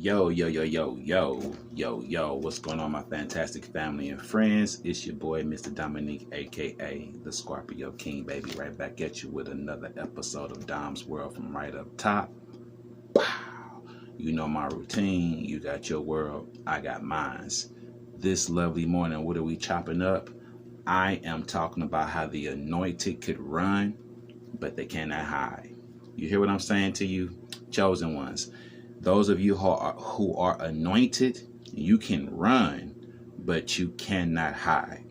Yo, what's going on, my fantastic family and friends? It's your boy, Mr. Dominique, aka the Scorpio King, baby, right back at you with another episode of Dom's World from right up top. Wow. You know my routine. You got your world, I got mine's. This lovely morning, what are we chopping up? I am talking about how the anointed could run, but they cannot hide. You hear what I'm saying to you, chosen ones? Those of you who are anointed, you can run, but you cannot hide.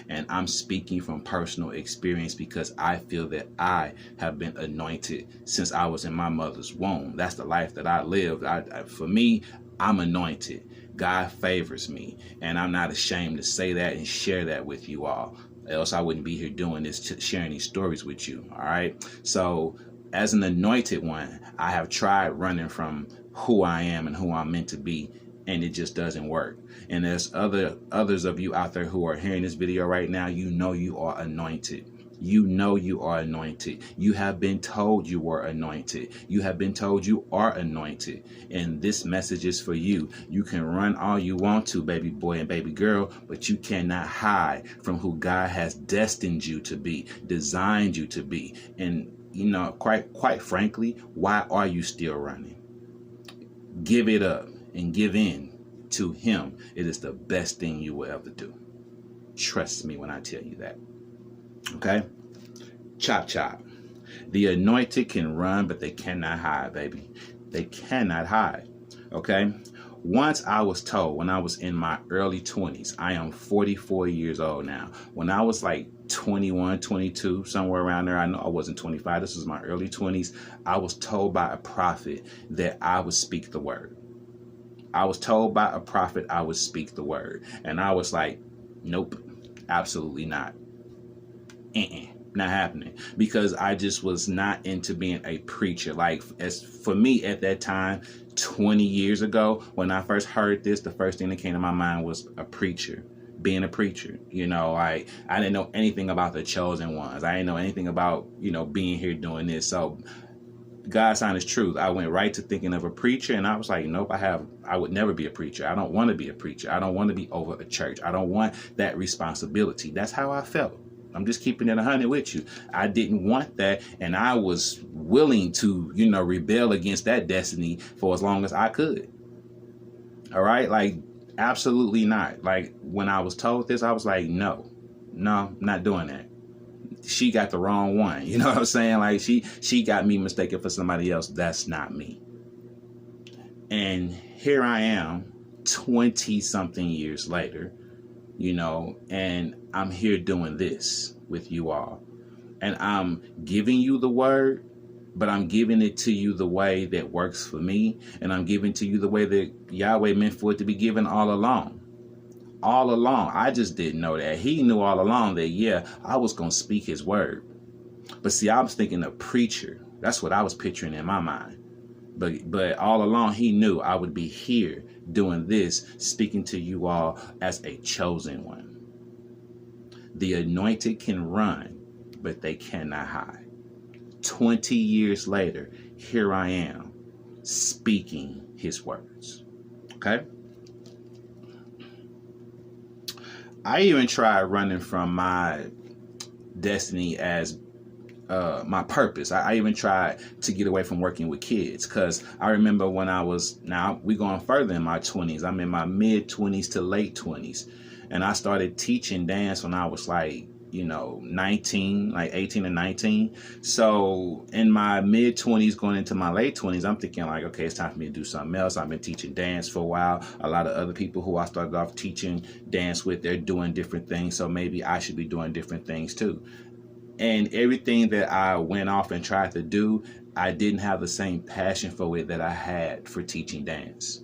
And I'm speaking from personal experience because I feel that I have been anointed since I was in my mother's womb. That's the life that I lived. For me, I'm anointed. God favors me, and I'm not ashamed to say that and share that with you all. Else I wouldn't be here doing this, sharing these stories with you. All right. So as an anointed one, I have tried running from who I am and who I'm meant to be, and it just doesn't work. And there's others of you out there who are hearing this video right now. You know you are anointed. You know you are anointed. You have been told you were anointed. You have been told you are anointed. And this message is for you. You can run all you want to, baby boy and baby girl, but you cannot hide from who God has destined you to be, designed you to be. And you know, quite frankly, why are you still running? Give it up and give in to Him. It is the best thing you will ever do. Trust me when I tell you that. Okay? Chop, chop. The anointed can run, but they cannot hide, baby. They cannot hide. Okay? Once I was told, when I was in my early 20s, I am 44 years old now. When I was like 21, 22, somewhere around there, I know I wasn't 25. This was my early 20s. I was told by a prophet that I would speak the word. I was told by a prophet I would speak the word. And I was like, nope, absolutely not. Not happening, because I just was not into being a preacher. Like, as for me at that time, 20 years ago, when I first heard this, the first thing that came to my mind was a preacher, being a preacher. You know, I didn't know anything about the chosen ones. I didn't know anything about, being here doing this. So God's honest truth, I went right to thinking of a preacher, and I was like, nope, I would never be a preacher. I don't want to be a preacher. I don't want to be over a church. I don't want that responsibility. That's how I felt. I'm just keeping it 100 with you. I didn't want that, and I was willing to, rebel against that destiny for as long as I could. All right? Like, absolutely not. Like, when I was told this, I was like, no, not doing that. She got the wrong one. You know what I'm saying? Like, she got me mistaken for somebody else. That's not me. And here I am, 20-something years later, and I'm here doing this with you all. And I'm giving you the word, but I'm giving it to you the way that works for me. And I'm giving to you the way that Yahweh meant for it to be given all along. All along. I just didn't know that. He knew all along that, yeah, I was going to speak His word. But see, I was thinking a preacher. That's what I was picturing in my mind. But all along, He knew I would be here doing this, speaking to you all as a chosen one. The anointed can run, but they cannot hide. 20 years later, here I am speaking His words. Okay? I even tried running from my destiny as my purpose. I even tried to get away from working with kids, because I remember when now we're going further in my 20s. I'm in my mid 20s to late 20s. And I started teaching dance when I was like, 19, like 18 and 19. So in my mid 20s going into my late 20s, I'm thinking like, okay, it's time for me to do something else. I've been teaching dance for a while. A lot of other people who I started off teaching dance with, they're doing different things. So maybe I should be doing different things too. And everything that I went off and tried to do, I didn't have the same passion for it that I had for teaching dance.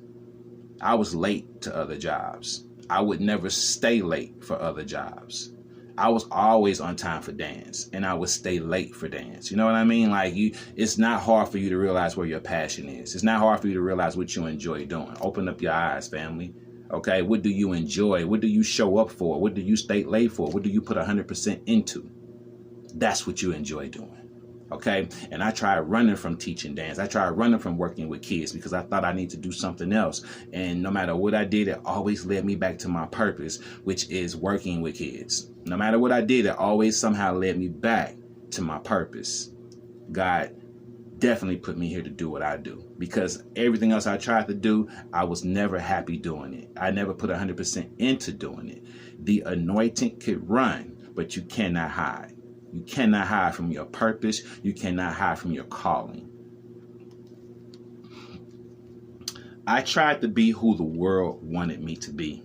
I was late to other jobs. I would never stay late for other jobs. I was always on time for dance, and I would stay late for dance. You know what I mean? Like, it's not hard for you to realize where your passion is. It's not hard for you to realize what you enjoy doing. Open up your eyes, family. Okay, what do you enjoy? What do you show up for? What do you stay late for? What do you put 100% into? That's what you enjoy doing. Okay. And I tried running from teaching dance. I tried running from working with kids because I thought I need to do something else. And no matter what I did, it always led me back to my purpose, which is working with kids. No matter what I did, it always somehow led me back to my purpose. God definitely put me here to do what I do, because everything else I tried to do, I was never happy doing it. I never put 100% into doing it. The anointing could run, but you cannot hide. You cannot hide from your purpose. You cannot hide from your calling. I tried to be who the world wanted me to be.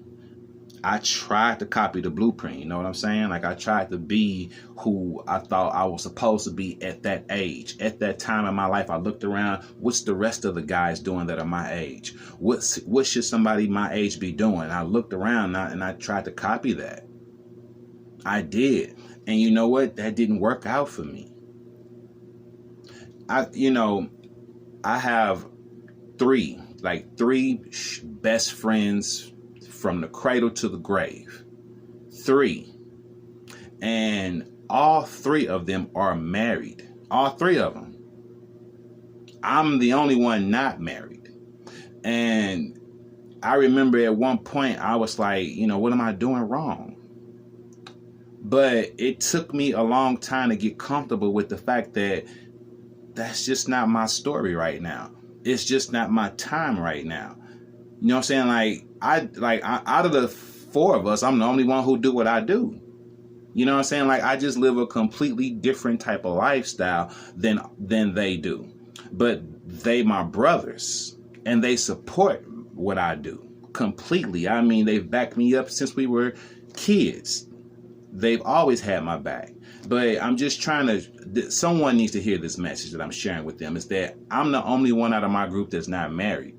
I tried to copy the blueprint. You know what I'm saying? Like, I tried to be who I thought I was supposed to be at that age. At that time in my life, I looked around. What's the rest of the guys doing that are my age? What should somebody my age be doing? I looked around and I tried to copy that. I did. And you know what? That didn't work out for me. I have three best friends from the cradle to the grave. 3. And all 3 of them are married. All 3 of them. I'm the only one not married. And I remember at one point I was like, what am I doing wrong? But it took me a long time to get comfortable with the fact that that's just not my story right now. It's just not my time right now. You know what I'm saying? Out of the 4 of us, I'm the only one who do what I do. You know what I'm saying? Like, I just live a completely different type of lifestyle than they do. But they my brothers, and they support what I do completely. I mean, they've backed me up since we were kids. They've always had my back. But I'm just trying to, someone needs to hear this message that I'm sharing with them, is that I'm the only one out of my group that's not married.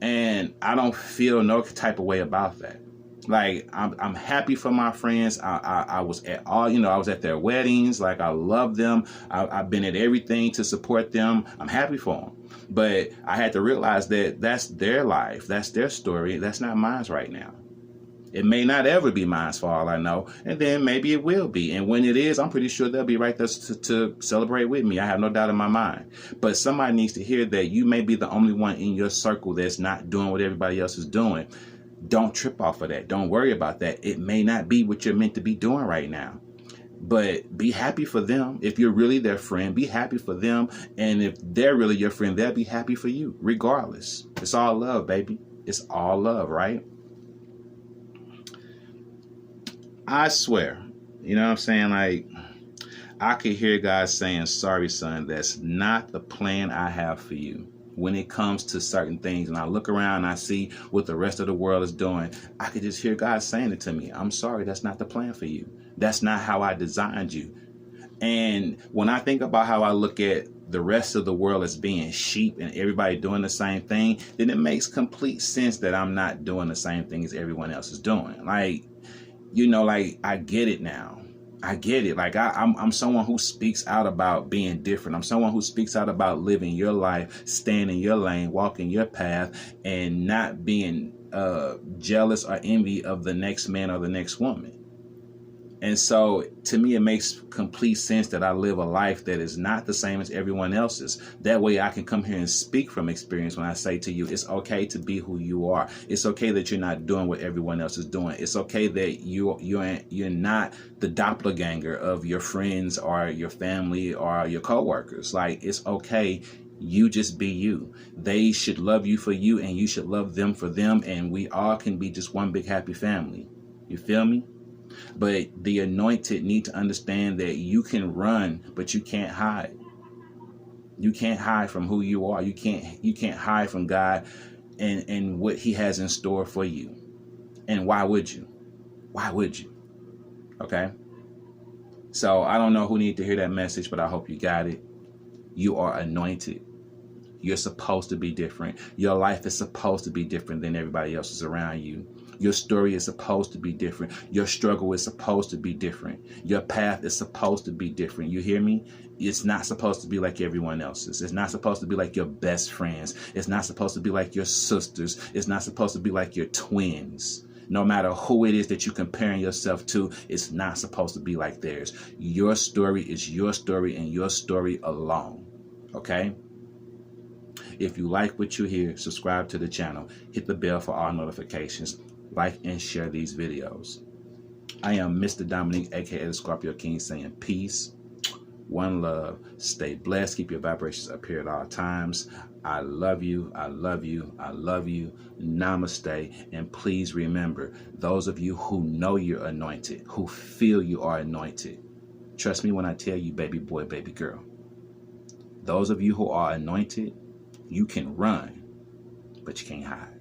And I don't feel no type of way about that. Like, I'm happy for my friends. I was at I was at their weddings. Like, I love them. I've been at everything to support them. I'm happy for them. But I had to realize that that's their life. That's their story. That's not mine right now. It may not ever be mine for all I know. And then maybe it will be. And when it is, I'm pretty sure they'll be right there to celebrate with me. I have no doubt in my mind. But somebody needs to hear that you may be the only one in your circle that's not doing what everybody else is doing. Don't trip off of that. Don't worry about that. It may not be what you're meant to be doing right now. But be happy for them. If you're really their friend, be happy for them. And if they're really your friend, they'll be happy for you, regardless. It's all love, baby. It's all love, right? I swear, you know what I'm saying? Like, I could hear God saying, sorry, son, that's not the plan I have for you. When it comes to certain things, and I look around and I see what the rest of the world is doing, I could just hear God saying it to me. I'm sorry, that's not the plan for you. That's not how I designed you. And when I think about how I look at the rest of the world as being sheep and everybody doing the same thing, then it makes complete sense that I'm not doing the same thing as everyone else is doing. Like, I get it now. I get it. Like, I'm someone who speaks out about being different. I'm someone who speaks out about living your life, staying in your lane, walking your path, and not being jealous or envy of the next man or the next woman. And so, to me, it makes complete sense that I live a life that is not the same as everyone else's. That way I can come here and speak from experience when I say to you, it's okay to be who you are. It's okay that you're not doing what everyone else is doing. It's okay that you're not the doppelganger of your friends or your family or your coworkers. Like, it's okay. You just be you. They should love you for you, and you should love them for them. And we all can be just one big happy family. You feel me? But the anointed need to understand that you can run, but you can't hide. You can't hide from who you are. You can't hide from God and what he has in store for you. And why would you? Why would you? Okay? So I don't know who needs to hear that message, but I hope you got it. You are anointed. You're supposed to be different. Your life is supposed to be different than everybody else's around you. Your story is supposed to be different. Your struggle is supposed to be different. Your path is supposed to be different. You hear me? It's not supposed to be like everyone else's. It's not supposed to be like your best friends. It's not supposed to be like your sisters. It's not supposed to be like your twins. No matter who it is that you're comparing yourself to, it's not supposed to be like theirs. Your story is your story and your story alone. Okay? If you like what you hear, subscribe to the channel. Hit the bell for all notifications. Like and share these videos. I am Mr. Dominique, aka the Scorpio King, saying peace, one love, stay blessed, keep your vibrations up here at all times. I love you, I love you, I love you. Namaste. And please remember, those of you who know you're anointed, who feel you are anointed, trust me when I tell you, baby boy, baby girl, those of you who are anointed, you can run, but you can't hide.